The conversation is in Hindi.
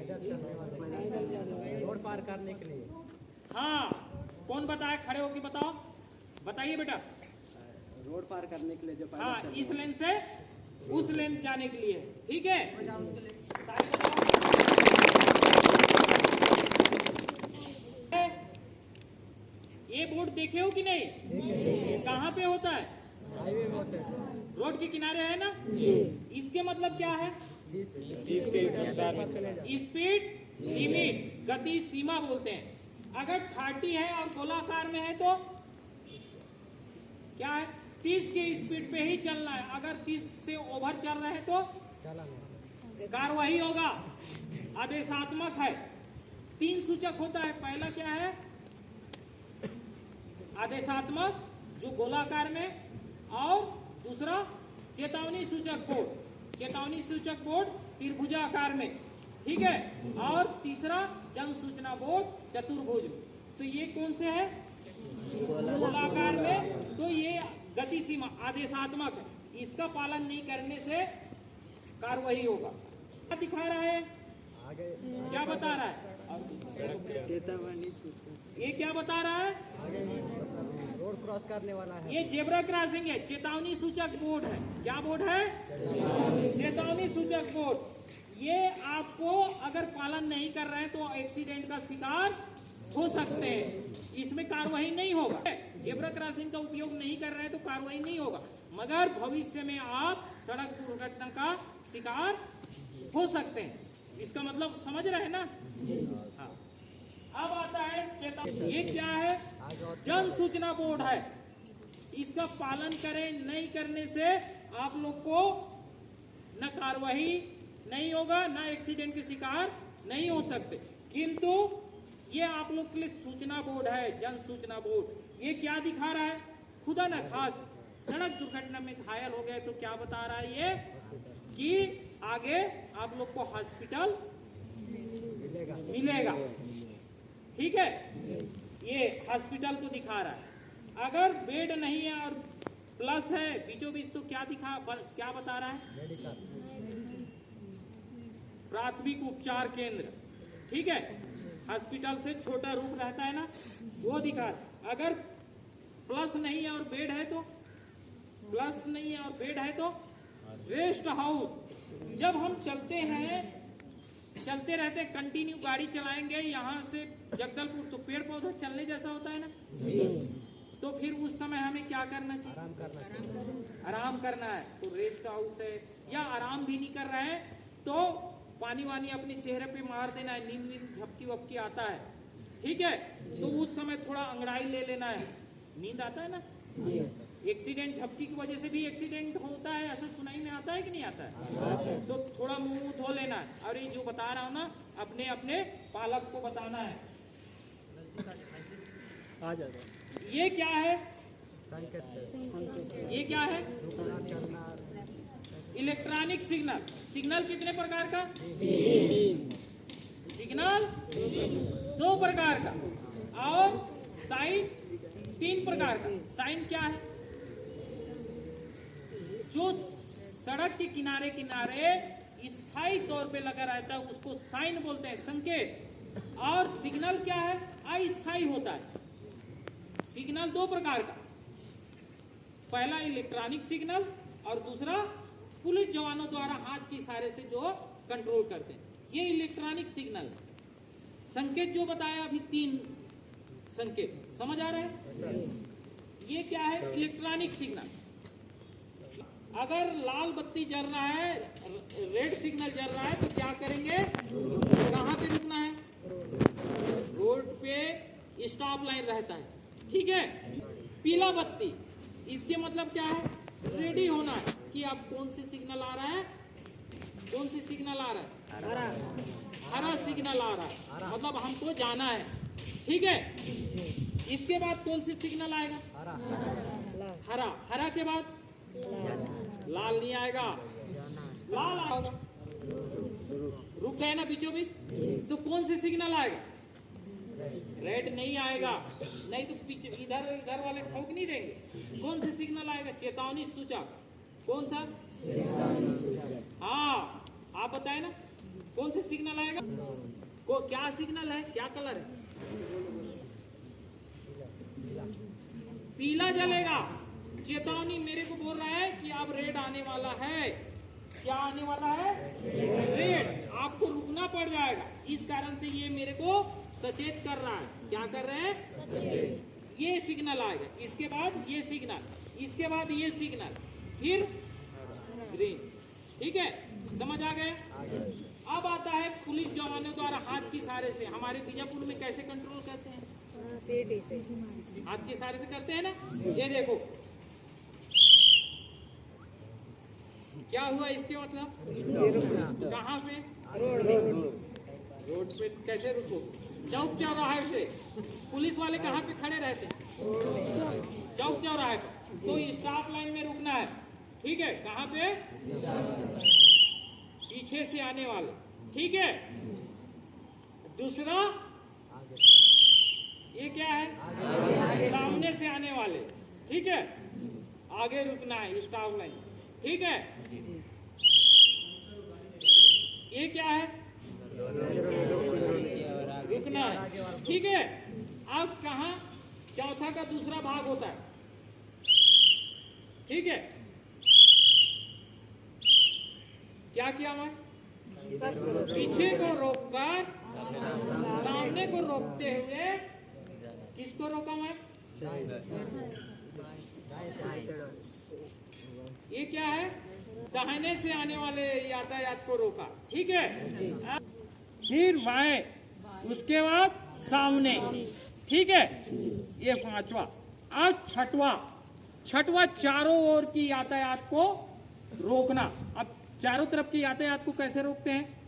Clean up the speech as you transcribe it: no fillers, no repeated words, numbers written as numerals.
रोड पार करने के लिए। हाँ, कौन बताए? खड़े होके बताओ, बताइए बेटा। रोड पार करने के लिए जो हाँ, इस लेन से उस लेन जाने के लिए, ठीक है। ये बोर्ड देखे हो कि नहीं? कहाँ पे होता है? हाईवे में होते हैं। रोड के किनारे है ना? इसके मतलब क्या है? स्पीड लिमिट, गति सीमा बोलते हैं। अगर 30 है और गोलाकार में है तो क्या है? 30 के स्पीड पे ही चलना है। अगर 30 से ओवर चल रहे हैं तो कार्रवाई होगा। आदेशात्मक है। 3 सूचक होता है। पहला क्या है? आदेशात्मक, जो गोलाकार में, और दूसरा चेतावनी सूचक बोर्ड। चेतावनी सूचक बोर्ड त्रिभुजाकार में, ठीक है। और तीसरा जन सूचना बोर्ड चतुर्भुज में। तो ये कौन से है? गोलाकार में। तो ये गति सीमा आदेशात्मक है। इसका पालन नहीं करने से कार्रवाई होगा। क्या दिखा रहा है? आगे क्या बता रहा है? चेतावनी सूचक। ये क्या बता रहा है? रोड क्रॉस करने वाला है। ये जेब्रा क्रॉसिंग है। चेतावनी सूचक बोर्ड है। क्या बोर्ड है? चेतावनी सूचक बोर्ड। ये आपको अगर पालन नहीं कर रहे हैं तो एक्सीडेंट का शिकार हो सकते हैं। इसमें कार्रवाई नहीं होगा। जेब्रा क्रॉसिंग का उपयोग नहीं कर रहे हैं तो कार्रवाई नहीं होगा, मगर भविष्य में आप सड़क दुर्घटना का शिकार हो सकते हैं। इसका मतलब समझ रहे हैं ना? हाँ। अब आता है चेतावनी। ये क्या है? जन सूचना बोर्ड है। इसका पालन करें, नहीं करने से आप लोग को न कार्रवाई नहीं होगा, न एक्सीडेंट के शिकार नहीं हो सकते। किंतु ये आप लोग के लिए सूचना बोर्ड है, जन सूचना बोर्ड। ये क्या दिखा रहा है? खुदा न खास सड़क दुर्घटना में घायल हो गए तो क्या बता रहा है ये? कि आगे आप लोग को हॉस्पिटल मिलेगा, ठीक है। ये हॉस्पिटल को दिखा रहा है। अगर बेड नहीं है और प्लस है बीचों बीच तो क्या बता रहा है? प्राथमिक उपचार केंद्र, ठीक है। हॉस्पिटल से छोटा रूप रहता है ना, वो दिखा रहा है। अगर प्लस नहीं है और बेड है तो, प्लस नहीं है और बेड है तो रेस्ट हाउस। जब हम चलते हैं, चलते रहते हैं, कंटिन्यू गाड़ी चलाएंगे यहाँ से जगदलपुर, तो पेड़ पौधे चलने जैसा होता है ना, तो फिर उस समय हमें क्या करना चाहिए? आराम करना है। तो रेस्ट हाउस है। या आराम भी नहीं कर रहे हैं तो पानी वानी अपने चेहरे पे मार देना है। नींद वींद झपकी वपकी आता है, ठीक है, तो उस समय थोड़ा अंगड़ाई ले लेना है। नींद आता है ना? एक्सीडेंट, झपकी की वजह से भी एक्सीडेंट होता है, ऐसा सुनाई में आता है कि नहीं आता है? तो थोड़ा मुंह धो लेना है। और ये जो बता रहा हूँ ना, अपने अपने पालक को बताना है। आ जाएगा। ये क्या है? संकेत। ये क्या है? करना। Electronic signal. सिग्नल कितने प्रकार का? सिग्नल 2 प्रकार का, और साइन 3 प्रकार का। साइन क्या है? जो सड़क के किनारे किनारे स्थायी तौर पे लगा रहता है उसको साइन बोलते हैं, संकेत। और सिग्नल क्या है? अस्थायी होता है। सिग्नल 2 प्रकार का, पहला इलेक्ट्रॉनिक सिग्नल और दूसरा पुलिस जवानों द्वारा हाथ के इशारे से जो कंट्रोल करते हैं, ये इलेक्ट्रॉनिक सिग्नल। संकेत जो बताया अभी 3 संकेत, समझ आ रहा है? ये क्या है? Electronic signal. अगर लाल बत्ती जल रहा है, रेड सिग्नल जल रहा है तो क्या करेंगे? कहाँ पे रुकना है? रोड पे स्टॉप लाइन रहता है, ठीक है। पीला बत्ती, इसके मतलब क्या है? रेडी होना है कि अब कौन सी सिग्नल आ रहा है, कौन सी सिग्नल आ रहा है? हरा सिग्नल आ रहा है, मतलब हमको जाना है, ठीक है। इसके बाद कौन सी सिग्नल आएगा? हरा। हरा के बाद लाल नहीं आएगा, लाल आएगा। रुक गए ना बीचों बीच, तो कौन सी सिग्नल आएगा? रेड नहीं आएगा, नहीं तो पीछे इधर वाले ठोक नहीं देंगे। कौन सी सिग्नल आएगा? चेतावनी सूचक। कौन सा? हाँ, आप बताए ना कौन से सिग्नल आएगा? को क्या सिग्नल है, क्या कलर है? पीला जलेगा, चेतावनी मेरे को बोल रहा है कि अब रेड आने वाला है। क्या आने वाला है? रेड। आपको रुकना पड़ जाएगा। इस कारण से ये मेरे को सचेत कर रहा है। क्या कर रहे हैं? ये सिग्नल आएगा, इसके बाद ये सिग्नल, इसके बाद ये सिग्नल, फिर ग्रीन। ठीक है, समझ आ गए? अब आता है पुलिस जवानों द्वारा हाथ के इशारे से। हमारे बीजापुर में कैसे कंट्रोल करते हैं? हाथ के इशारे से करते हैं ना। ये देखो क्या हुआ, इसके मतलब कहाँ पे? रोड पे। कैसे रुको? चौक चौराहे पे। पुलिस वाले कहाँ पे खड़े रहते हैं? चौक चौराहे पे। तो स्टॉप लाइन में रुकना है। ठीक है, कहाँ पे? पीछे से आने वाले। ठीक है, दूसरा ये क्या है? सामने से आने वाले। ठीक है, आगे रुकना है, स्टॉप लाइन। ठीक है, ये क्या है? रुकना है। ठीक है, अब कहाँ चौथा का दूसरा भाग होता है? ठीक है, क्या किया मैं? पीछे को रोककर सामने को रोकते हुए किसको रोका मैं? ये क्या है? दाहिने से आने वाले यातायात को रोका। ठीक है, फिर बाएं, उसके बाद सामने। ठीक है, ये पांचवा। अब छठवा चारों ओर की यातायात को रोकना। अब चारों तरफ की यातायात को कैसे रोकते हैं?